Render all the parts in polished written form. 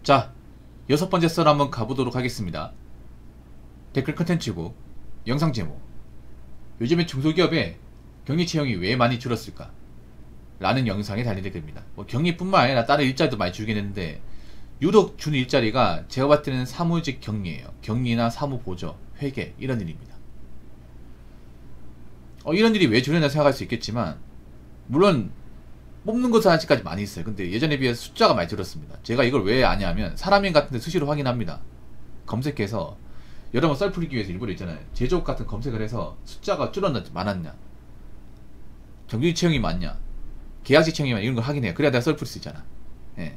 자, 6번째 썰 한번 가보도록 하겠습니다. 댓글 컨텐츠고 영상 제목, 요즘에 중소기업에 격리 채용이 왜 많이 줄었을까? 라는 영상에 달린 댓글입니다. 뭐 격리뿐만 아니라 다른 일자리도 많이 줄긴 했는데 유독 주는 일자리가 제가 봤을 때는 사무직 격리예요. 격리나 사무보조, 회계 이런 일입니다. 이런 일이 왜 줄였나 생각할 수 있겠지만 물론 뽑는 것은 아직까지 많이 있어요. 근데 예전에 비해서 숫자가 많이 줄었습니다. 제가 이걸 왜 아냐면 사람인 같은데 수시로 확인합니다. 검색해서 여러 번 썰 풀기 위해서 일부러 있잖아요. 제조업 같은 검색을 해서 숫자가 줄었나 많았냐, 정규직 채용이 많냐, 계약직 채용이 많냐, 이런 걸 확인해요. 그래야 내가 썰 풀 수 있잖아. 예.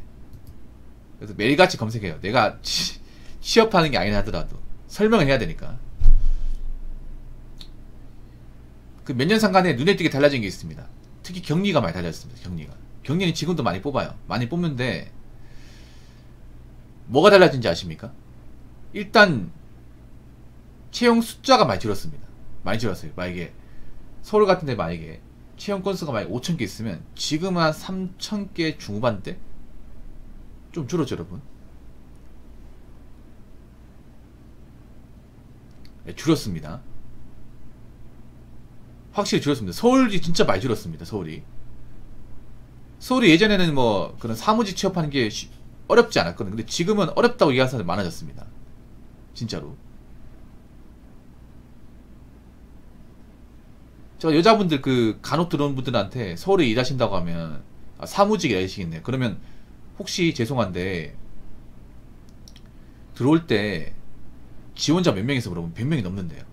그래서 매일같이 검색해요. 내가 취업하는 게 아니라 하더라도 설명을 해야 되니까. 그 몇 년 상간에 눈에 띄게 달라진 게 있습니다. 특히 격리가 많이 달라졌습니다. 격리는 지금도 많이 뽑아요. 많이 뽑는데 뭐가 달라진지 아십니까? 일단 채용 숫자가 많이 줄었습니다. 많이 줄었어요. 만약에 서울 같은 데 만약에 채용 건수가 만약에 5,000개 있으면 지금 한 3,000개 중후반대? 좀 줄었죠, 여러분? 네, 줄었습니다. 확실히 줄었습니다. 서울이 진짜 많이 줄었습니다. 서울이 예전에는 뭐 그런 사무직 취업하는 게 어렵지 않았거든요. 근데 지금은 어렵다고 얘기하는 사람들이 많아졌습니다. 진짜로. 제가 여자분들 그 간혹 들어온 분들한테 서울에 일하신다고 하면 사무직 일하시겠네요. 그러면 혹시 죄송한데 들어올 때 지원자 몇 명에서 물어보면 100명이 넘는데요.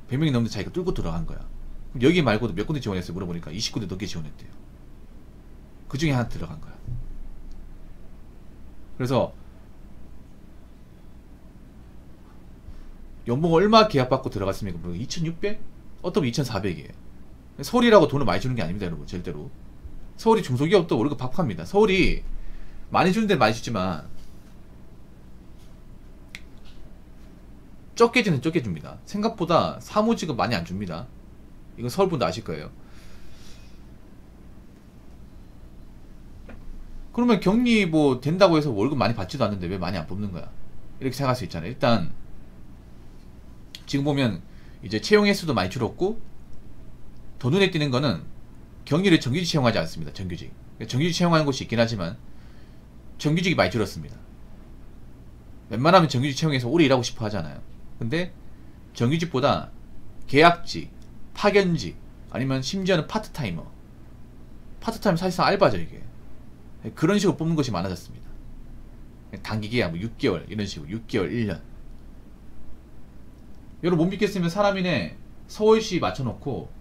100명이 넘는데 자기가 뚫고 들어간 거야. 여기 말고도 몇 군데 지원했어요? 물어보니까 20군데 넘게 지원했대요. 그 중에 하나 들어간 거야. 그래서 연봉 얼마 계약받고 들어갔습니까? 2,600? 어떤 2,400이에요. 서울이라고 돈을 많이 주는 게 아닙니다, 여러분. 절대로. 서울이 중소기업도 월급 밥합니다. 서울이 많이 주는 데는 많이 주지만 적게 주는 적게 줍니다. 생각보다 사무직은 많이 안 줍니다. 이건 서울분도 아실 거예요. 그러면 격리 뭐 된다고 해서 월급 많이 받지도 않는데 왜 많이 안 뽑는 거야? 이렇게 생각할 수 있잖아요. 일단 지금 보면 이제 채용 횟수도 많이 줄었고 더 눈에 띄는 거는 격리를 정규직 채용하지 않습니다. 정규직 채용하는 곳이 있긴 하지만 정규직이 많이 줄었습니다. 웬만하면 정규직 채용해서 오래 일하고 싶어 하잖아요. 근데 정규직보다 계약직, 파견직, 아니면 심지어는 파트타이머, 사실상 알바죠. 이게 그런 식으로 뽑는 것이 많아졌습니다. 단기 계약 뭐 6개월 이런 식으로 6개월 1년. 여러분 못 믿겠으면 사람인에 서울시 맞춰놓고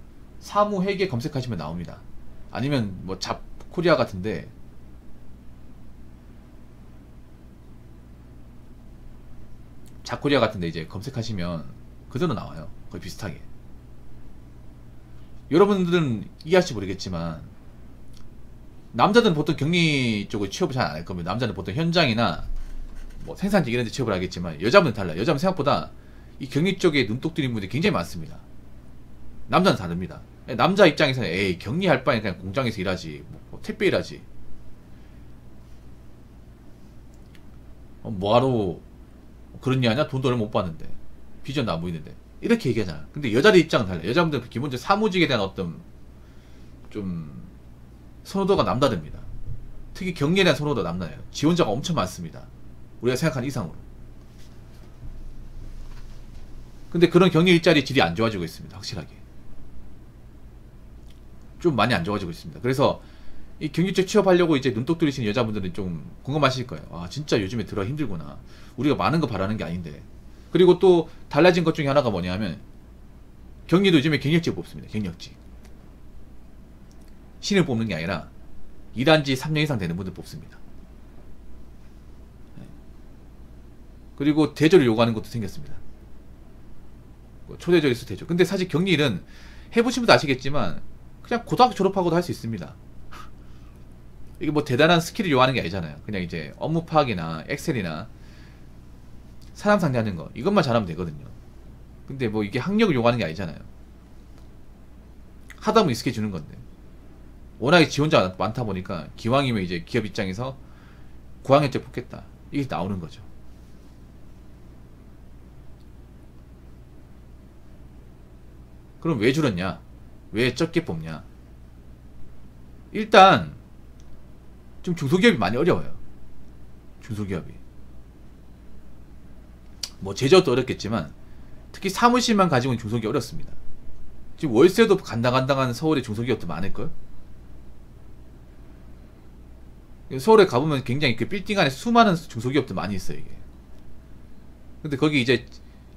사무 회계 검색하시면 나옵니다. 아니면 뭐 잡코리아 같은데 이제 검색하시면 그대로 나와요. 거의 비슷하게. 여러분들은 이해할지 모르겠지만 남자들은 보통 격리 쪽을 취업을 잘 안 할 겁니다. 남자는 보통 현장이나 뭐 생산직 이런 데 취업을 하겠지만 여자분은 달라요. 여자분 생각보다 이 격리 쪽에 눈독 들인 분들이 굉장히 많습니다. 남자는 다릅니다. 남자 입장에서는 에이 격리할 바에 그냥 공장에서 일하지, 뭐 택배 일하지, 뭐하러 그런 일 하냐? 돈도 얼마 못 받는데 비전도 안 보이는데 이렇게 얘기하잖아. 근데 여자들 입장은 달라요. 여자분들은 기본적으로 사무직에 대한 어떤 좀 선호도가 남다릅니다. 특히 격리에 대한 선호도가 남다르요. 지원자가 엄청 많습니다. 우리가 생각하는 이상으로. 근데 그런 격리 일자리 질이 안 좋아지고 있습니다. 확실하게 좀 많이 안 좋아지고 있습니다. 그래서 이 격리 쪽 취업하려고 이제 눈독 들이시는 여자분들은 좀 공감하실 거예요. 아 진짜 요즘에 들어가 힘들구나. 우리가 많은 거 바라는 게 아닌데. 그리고 또 달라진 것 중에 하나가 뭐냐면 격리도 요즘에 경력직 뽑습니다. 경력직. 신을 뽑는 게 아니라 일한 지 3년 이상 되는 분들 뽑습니다. 그리고 대졸을 요구하는 것도 생겼습니다. 초대졸 있어 대졸. 근데 사실 격리일은 해보신 분도 아시겠지만 그냥 고등학교 졸업하고도 할 수 있습니다. 이게 뭐 대단한 스킬을 요구하는 게 아니잖아요. 그냥 이제 업무 파악이나 엑셀이나 사람 상대하는 거 이것만 잘하면 되거든요. 근데 뭐 이게 학력을 요구하는 게 아니잖아요. 하다 보면 익숙해지는 건데 워낙에 지원자가 많다 보니까 기왕이면 이제 기업 입장에서 고학년제 뽑겠다. 이게 나오는 거죠. 그럼 왜 줄었냐? 왜 적게 뽑냐? 일단 좀 중소기업이 많이 어려워요. 중소기업이. 뭐 제조업도 어렵겠지만 특히 사무실만 가지고는 중소기업 어렵습니다. 지금 월세도 간당간당한 서울의 중소기업도 많을걸? 서울에 가보면 굉장히 그 빌딩 안에 수많은 중소기업도 많이 있어요, 이게. 근데 거기 이제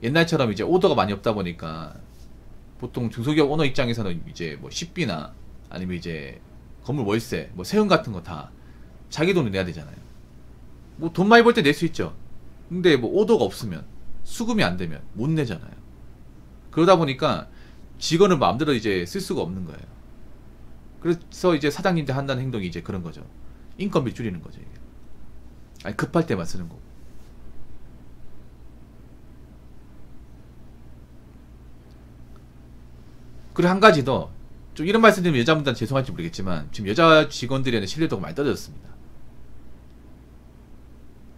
옛날처럼 이제 오더가 많이 없다 보니까 보통 중소기업 오너 입장에서는 이제 뭐 식비나 아니면 이제 건물 월세, 뭐 세금 같은 거 다 자기 돈을 내야 되잖아요. 뭐 돈 많이 벌 때 낼 수 있죠. 근데 뭐 오더가 없으면, 수금이 안 되면 못 내잖아요. 그러다 보니까 직원을 마음대로 이제 쓸 수가 없는 거예요. 그래서 이제 사장님들 한다는 행동이 이제 그런 거죠. 인건비 줄이는 거죠, 이게. 아니, 급할 때만 쓰는 거고. 그리고 한 가지 더, 좀 이런 말씀 드리면 여자분들한테 죄송할지 모르겠지만, 지금 여자 직원들의 신뢰도가 많이 떨어졌습니다.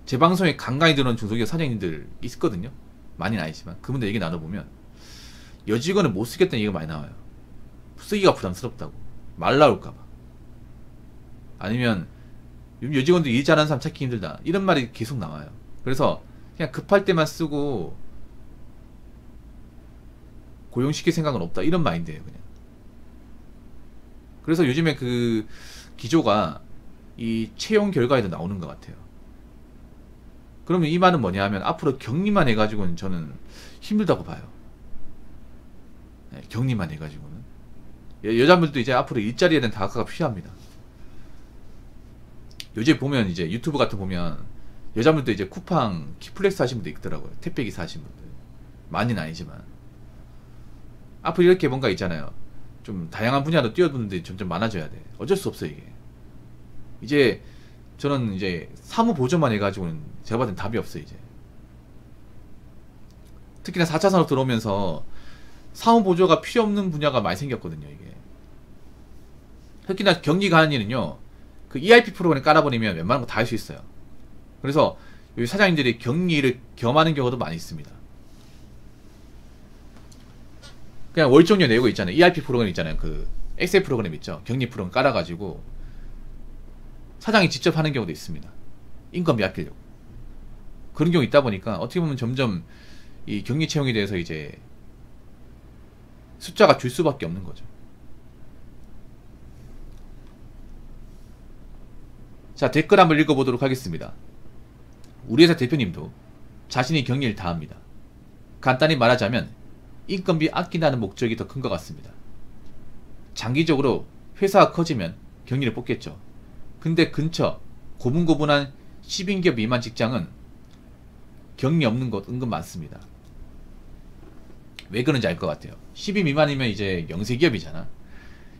제 방송에 간간히 들어온 중소기업 사장님들 있거든요. 많이는 아니지만. 그분들 얘기 나눠보면, 여직원을 못 쓰겠다는 얘기가 많이 나와요. 쓰기가 부담스럽다고. 말 나올까봐. 아니면, 여직원들 일 잘하는 사람 찾기 힘들다. 이런 말이 계속 나와요. 그래서, 그냥 급할 때만 쓰고, 고용시킬 생각은 없다. 이런 마인드예요, 그냥. 그래서 요즘에 그 기조가 이 채용 결과에도 나오는 것 같아요. 그러면 이 말은 뭐냐 하면 앞으로 격리만 해가지고는 저는 힘들다고 봐요. 네, 격리만 해가지고는. 여자분들도 이제 앞으로 일자리에 대한 다각화가 필요합니다. 요즘 보면 이제 유튜브 같은 거 보면 여자분들도 이제 쿠팡 키플렉스 하신 분도 있더라고요. 택배기사 하신 분들. 많이는 아니지만. 앞으로 이렇게 뭔가 있잖아요. 좀 다양한 분야로 뛰어드는 분들이 점점 많아져야 돼. 어쩔 수 없어, 이게. 이제 저는 이제 사무 보조만 해가지고는 제가 봤을 땐 답이 없어요, 이제. 특히나 4차 산업 들어오면서 사무 보조가 필요 없는 분야가 많이 생겼거든요, 이게. 특히나 격리가 하는 일은요, 그 ERP 프로그램 깔아버리면 웬만한 거 다 할 수 있어요. 그래서 여기 사장님들이 격리를 겸하는 경우도 많이 있습니다. 그냥 월정료 내고 있잖아요. ERP 프로그램 있잖아요. 그 엑셀 프로그램 있죠. 격리 프로그램 깔아가지고 사장이 직접 하는 경우도 있습니다. 인건비 아끼려고. 그런 경우 있다 보니까 어떻게 보면 점점 이 격리 채용에 대해서 이제 숫자가 줄 수밖에 없는 거죠. 자, 댓글 한번 읽어보도록 하겠습니다. 우리 회사 대표님도 자신이 격리를 다 합니다. 간단히 말하자면 인건비 아낀다는 목적이 더 큰 것 같습니다. 장기적으로 회사가 커지면 격리를 뽑겠죠. 근데 근처 고분고분한 10인기업 미만 직장은 격리 없는 곳 은근 많습니다. 왜 그런지 알 것 같아요. 10인 미만이면 이제 영세기업이잖아.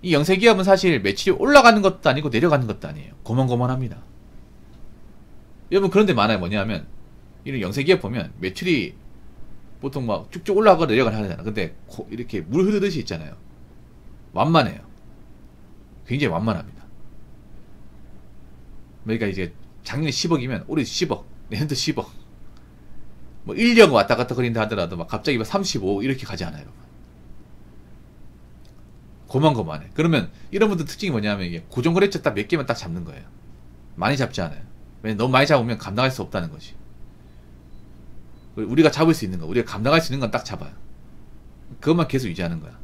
이 영세기업은 사실 매출이 올라가는 것도 아니고 내려가는 것도 아니에요. 고만고만합니다. 여러분 그런 데 많아요. 뭐냐면 이런 영세기업 보면 매출이 보통 막 쭉쭉 올라가고 내려가는 하잖아. 근데 이렇게 물 흐르듯이 있잖아요. 완만해요. 굉장히 완만합니다. 그러니까 이제 작년에 10억이면 올해 10억, 내년도 10억. 뭐 1년 왔다 갔다 거린다 하더라도 막 갑자기 막 35억 이렇게 가지 않아요, 여러분. 고만고만해. 그러면 이런 분들 특징이 뭐냐면 이게 고정거래처 딱 몇 개만 딱 잡는 거예요. 많이 잡지 않아요. 왜냐면 너무 많이 잡으면 감당할 수 없다는 거지. 우리가 잡을 수 있는 거, 우리가 감당할 수 있는 건 딱 잡아요. 그것만 계속 유지하는 거야.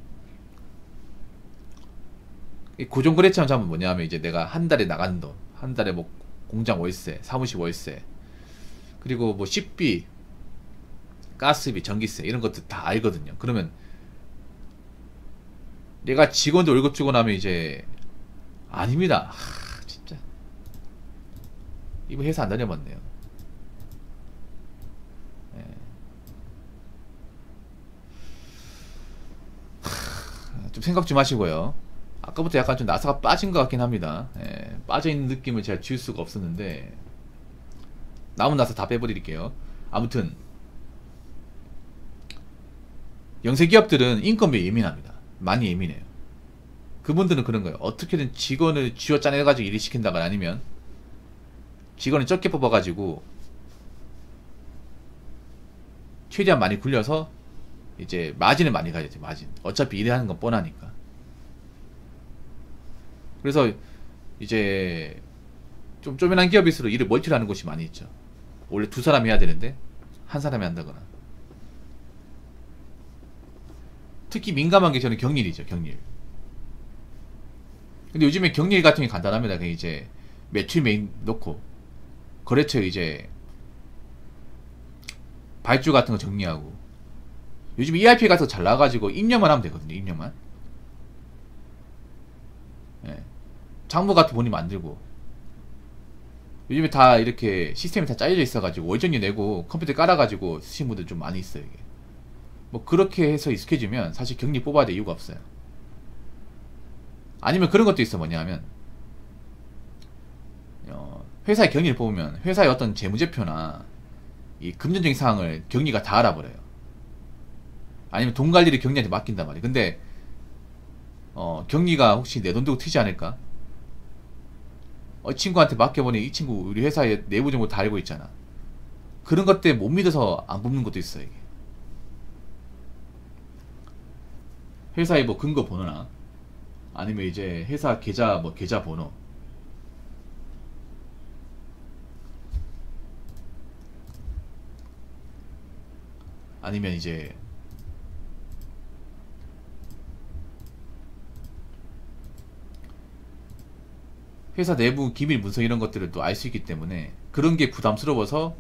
이 고정거래처만 잡으면 뭐냐면 이제 내가 한 달에 나가는 돈, 한 달에 뭐 공장 월세, 사무실 월세, 그리고 뭐 식비, 가스비, 전기세 이런 것들 다 알거든요. 그러면 내가 직원들 월급 주고 나면 이제 아닙니다. 진짜 이번 회사 안 다녀봤네요. 좀 생각 좀 하시고요. 아까부터 약간 좀 나사가 빠진 것 같긴 합니다. 빠져있는 느낌을 제가 지울 수가 없었는데 남은 나사 다 빼버릴게요. 아무튼 영세기업들은 인건비에 예민합니다. 많이 예민해요. 그분들은 그런 거예요. 어떻게든 직원을 쥐어 짜내가지고 일을 시킨다거나 아니면 직원을 적게 뽑아가지고 최대한 많이 굴려서 이제 마진을 많이 가야지. 마진. 어차피 일하는 건 뻔하니까. 그래서 이제 좀 쪼면한 기업일수록 일을 멀티를 하는 곳이 많이 있죠. 원래 두 사람이 해야 되는데 한 사람이 한다거나. 특히 민감한 게 저는 경일이죠. 경일. 근데 요즘에 경일 같은 게 간단합니다. 그냥 이제 매출 메인 놓고 거래처 이제 발주 같은 거 정리하고, 요즘 ERP 같은 거 잘 나와가지고 입력만 하면 되거든요. 입력만. 예. 장부 같은 거 본인 만들고. 요즘에 다 이렇게 시스템이 다 짜여져 있어가지고 월정리 내고 컴퓨터 깔아가지고 쓰시는 분들 좀 많이 있어요. 이게 뭐 그렇게 해서 익숙해지면 사실 격리 뽑아야 될 이유가 없어요. 아니면 그런 것도 있어. 뭐냐면 회사의 격리를 뽑으면 회사의 어떤 재무제표나 이 금전적인 사항을 격리가 다 알아버려요. 아니면 돈 관리를 격리한테 맡긴단 말이에요. 근데 격리가 혹시 내 돈 들고 튀지 않을까? 친구한테 맡겨보니 이 친구 우리 회사의 내부 정보 다 알고 있잖아. 그런 것 때문에 못 믿어서 안 뽑는 것도 있어요. 이게 회사의 뭐 근거 번호나 아니면 이제 회사 계좌 뭐 계좌 번호, 아니면 이제 회사 내부 기밀 문서 이런 것들을 또 알 수 있기 때문에 그런 게 부담스러워서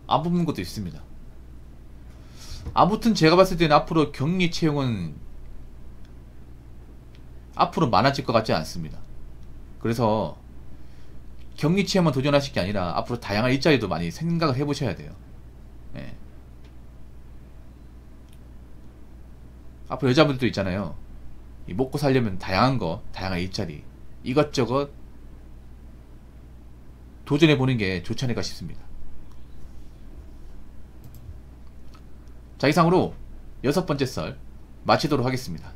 안 뽑는 것도 있습니다. 아무튼 제가 봤을 때는 앞으로 격리 채용은 앞으로 많아질 것 같지 않습니다. 그래서 격리 채용만 도전하실 게 아니라 앞으로 다양한 일자리도 많이 생각을 해보셔야 돼요. 예. 앞으로 여자분들도 있잖아요. 먹고 살려면 다양한 거, 다양한 일자리 이것저것 도전해보는 게 좋지 않을까 싶습니다. 자, 이상으로 6번째 썰 마치도록 하겠습니다.